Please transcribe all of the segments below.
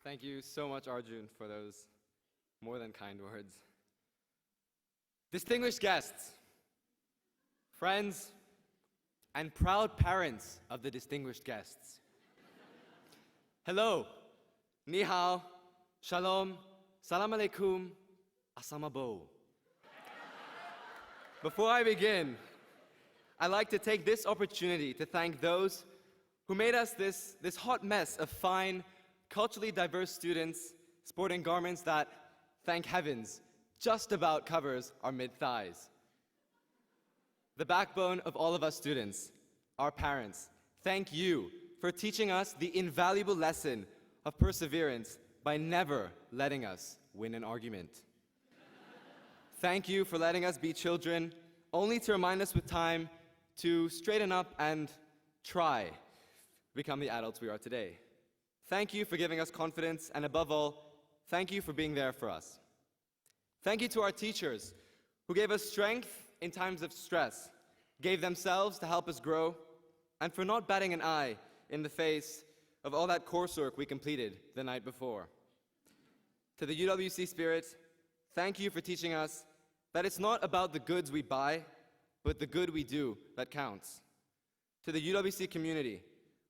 Thank you so much, Arjun, for those more than kind words. Distinguished guests, friends, and proud parents of the distinguished guests. Hello, ni hao, shalom, salam alaikum, asamabo. Before I begin, I'd like to take this opportunity to thank those who made us this hot mess of fine, culturally diverse students sporting garments that, thank heavens, just about covers our mid-thighs. The backbone of all of us students, our parents, thank you for teaching us the invaluable lesson of perseverance by never letting us win an argument. Thank you for letting us be children, only to remind us with time to straighten up and try become the adults we are today. Thank you for giving us confidence, and above all, thank you for being there for us. Thank you to our teachers who gave us strength in times of stress, gave themselves to help us grow, and for not batting an eye in the face of all that coursework we completed the night before. To the UWC spirit, thank you for teaching us that it's not about the goods we buy, but the good we do that counts. To the UWC community,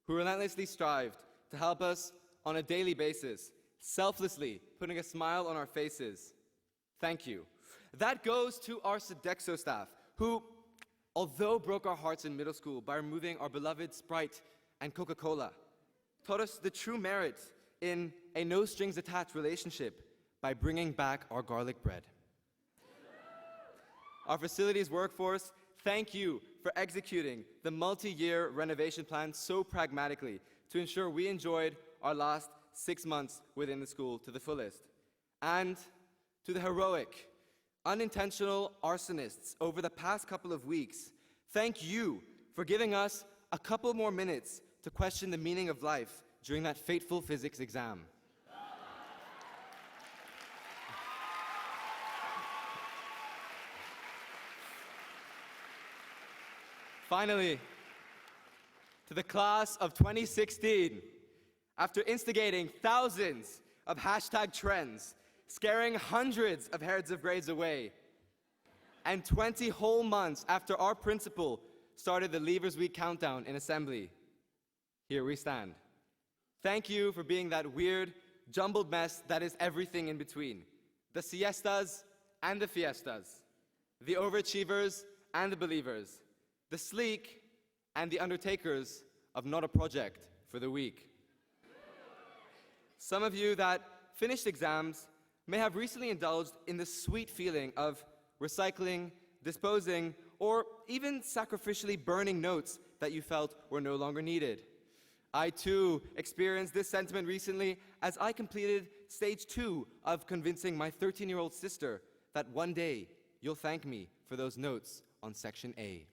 who relentlessly strived to help us on a daily basis, selflessly putting a smile on our faces, thank you. That goes to our Sodexo staff, who, although broke our hearts in middle school by removing our beloved Sprite and Coca-Cola, taught us the true merit in a no-strings-attached relationship by bringing back our garlic bread. Our facilities workforce, thank you for executing the multi-year renovation plan so pragmatically to ensure we enjoyed our last 6 months within the school to the fullest. And to the heroic, unintentional arsonists over the past couple of weeks, thank you for giving us a couple more minutes to question the meaning of life during that fateful physics exam. Finally, to the class of 2016, after instigating thousands of hashtag trends, scaring hundreds of heads of grades away, and 20 whole months after our principal started the Leavers Week countdown in assembly, here we stand. Thank you for being that weird, jumbled mess that is everything in between. The siestas and the fiestas, the overachievers and the believers, the sleek and the undertakers of not a project for the week. Some of you that finished exams may have recently indulged in the sweet feeling of recycling, disposing, or even sacrificially burning notes that you felt were no longer needed. I too experienced this sentiment recently as I completed stage 2 of convincing my 13-year-old sister that one day you'll thank me for those notes on section A.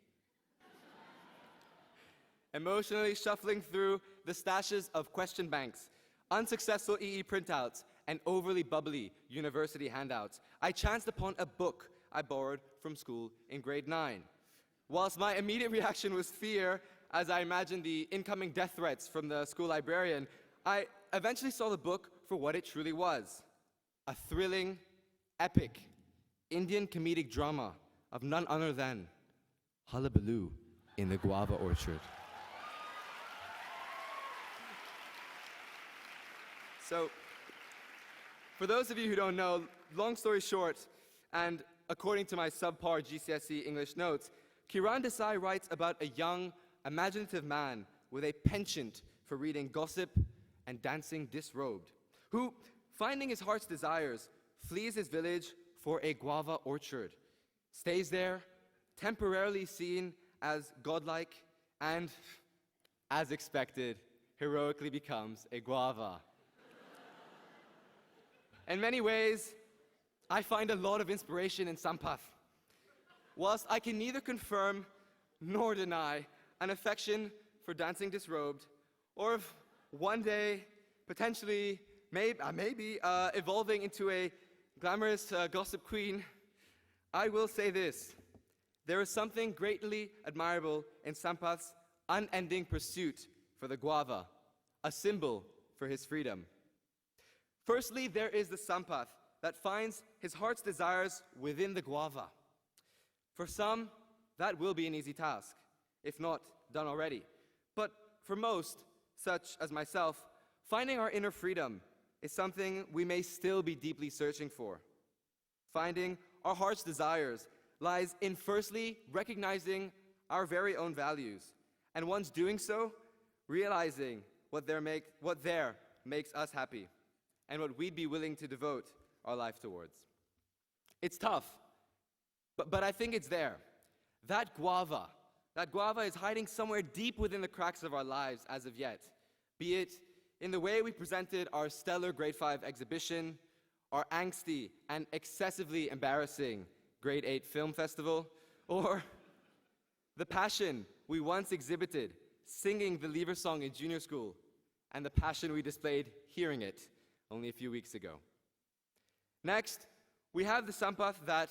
Emotionally shuffling through the stashes of question banks, unsuccessful EE printouts, and overly bubbly university handouts, I chanced upon a book I borrowed from school in grade 9. Whilst my immediate reaction was fear, as I imagined the incoming death threats from the school librarian, I eventually saw the book for what it truly was: a thrilling, epic, Indian comedic drama of none other than Hullabaloo in the Guava Orchard. So, for those of you who don't know, long story short, and according to my subpar GCSE English notes, Kiran Desai writes about a young, imaginative man with a penchant for reading gossip and dancing disrobed, who, finding his heart's desires, flees his village for a guava orchard, stays there, temporarily seen as godlike, and, as expected, heroically becomes a guava. In many ways, I find a lot of inspiration in Sampath. Whilst I can neither confirm nor deny an affection for dancing disrobed, or if one day, potentially, maybe evolving into a glamorous gossip queen, I will say this: there is something greatly admirable in Sampath's unending pursuit for the guava, a symbol for his freedom. Firstly, there is the sampath that finds his heart's desires within the guava. For some, that will be an easy task, if not done already. But for most, such as myself, finding our inner freedom is something we may still be deeply searching for. Finding our heart's desires lies in firstly recognizing our very own values, and once doing so, realizing what there makes us happy, and what we'd be willing to devote our life towards. It's tough, but I think it's there. That guava is hiding somewhere deep within the cracks of our lives as of yet, be it in the way we presented our stellar Grade 5 exhibition, our angsty and excessively embarrassing Grade 8 film festival, or the passion we once exhibited singing the Lever song in junior school, and the passion we displayed hearing it only a few weeks ago. Next, we have the sampath that,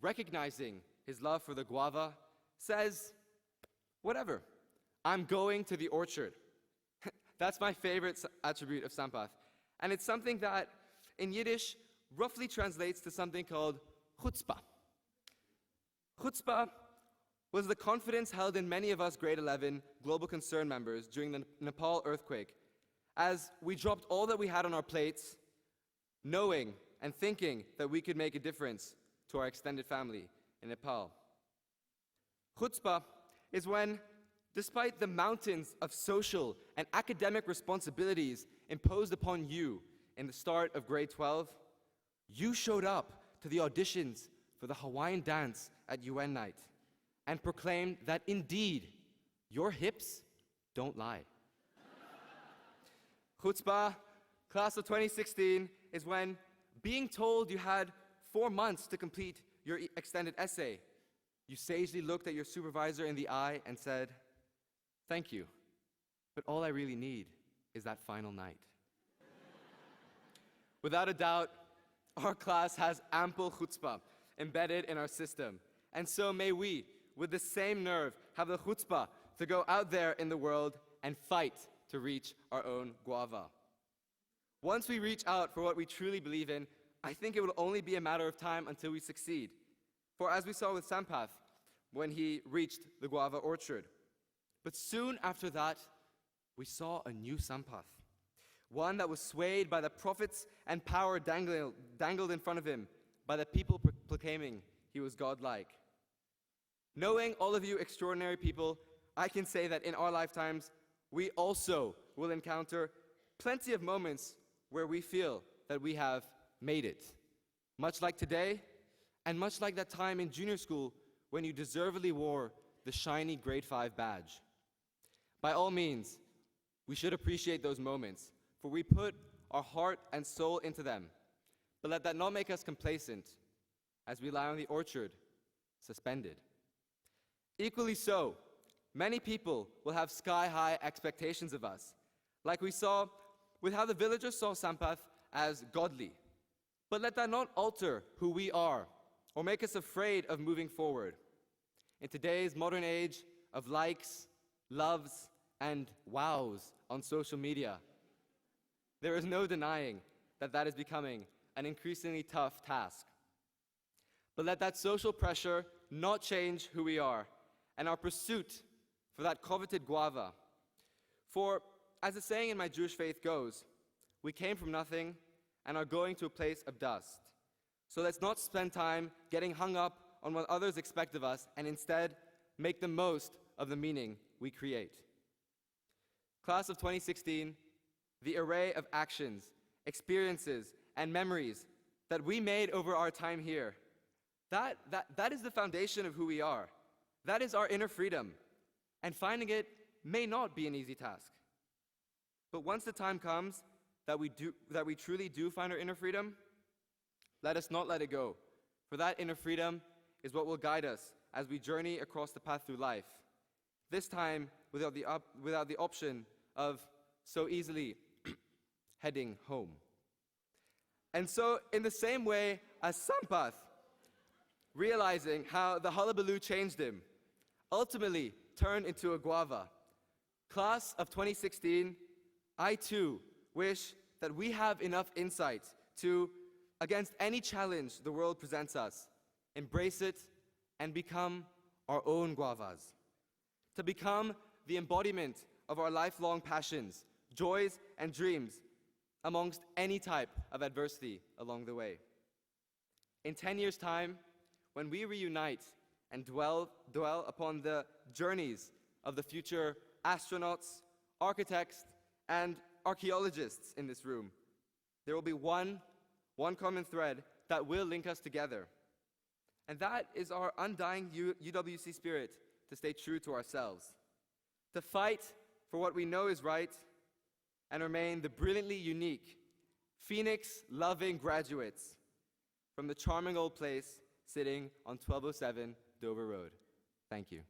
recognizing his love for the guava, says, whatever, I'm going to the orchard. That's my favorite attribute of sampath. And it's something that, in Yiddish, roughly translates to something called chutzpah. Chutzpah was the confidence held in many of us grade 11 global concern members during the Nepal earthquake, as we dropped all that we had on our plates, knowing and thinking that we could make a difference to our extended family in Nepal. Chutzpah is when, despite the mountains of social and academic responsibilities imposed upon you in the start of grade 12, you showed up to the auditions for the Hawaiian dance at UN night and proclaimed that indeed, your hips don't lie. Chutzpah, class of 2016, is when being told you had 4 months to complete your extended essay, you sagely looked at your supervisor in the eye and said, "Thank you, but all I really need is that final night." Without a doubt, our class has ample chutzpah embedded in our system, and so may we, with the same nerve, have the chutzpah to go out there in the world and fight to reach our own guava. Once we reach out for what we truly believe in, I think it will only be a matter of time until we succeed. For as we saw with Sampath, when he reached the guava orchard. But soon after that, we saw a new Sampath, one that was swayed by the prophets and power dangled in front of him by the people proclaiming he was godlike. Knowing all of you extraordinary people, I can say that in our lifetimes, we also will encounter plenty of moments where we feel that we have made it. Much like today, and much like that time in junior school when you deservedly wore the shiny grade 5 badge. By all means, we should appreciate those moments, for we put our heart and soul into them. But let that not make us complacent as we lie on the orchard, suspended. Equally so, many people will have sky-high expectations of us, like we saw with how the villagers saw Sampath as godly. But let that not alter who we are or make us afraid of moving forward. In today's modern age of likes, loves, and wows on social media, there is no denying that that is becoming an increasingly tough task. But let that social pressure not change who we are and our pursuit for that coveted guava. For, as the saying in my Jewish faith goes, we came from nothing and are going to a place of dust. So let's not spend time getting hung up on what others expect of us and instead make the most of the meaning we create. Class of 2016, the array of actions, experiences, and memories that we made over our time here, that is the foundation of who we are. That is our inner freedom. And finding it may not be an easy task. But once the time comes that we truly do find our inner freedom, let us not let it go. For that inner freedom is what will guide us as we journey across the path through life. This time without the option of so easily heading home. And so, in the same way as Sampath, realizing how the hullabaloo changed him, ultimately turned into a guava. Class of 2016, I too wish that we have enough insight to, against any challenge the world presents us, embrace it and become our own guavas. To become the embodiment of our lifelong passions, joys, and dreams amongst any type of adversity along the way. In 10 years' time, when we reunite and dwell upon the journeys of the future astronauts, architects, and archaeologists in this room, there will be one common thread that will link us together. And that is our undying UWC spirit to stay true to ourselves, to fight for what we know is right, and remain the brilliantly unique, Phoenix-loving graduates from the charming old place sitting on 1207 Dover Road. Thank you.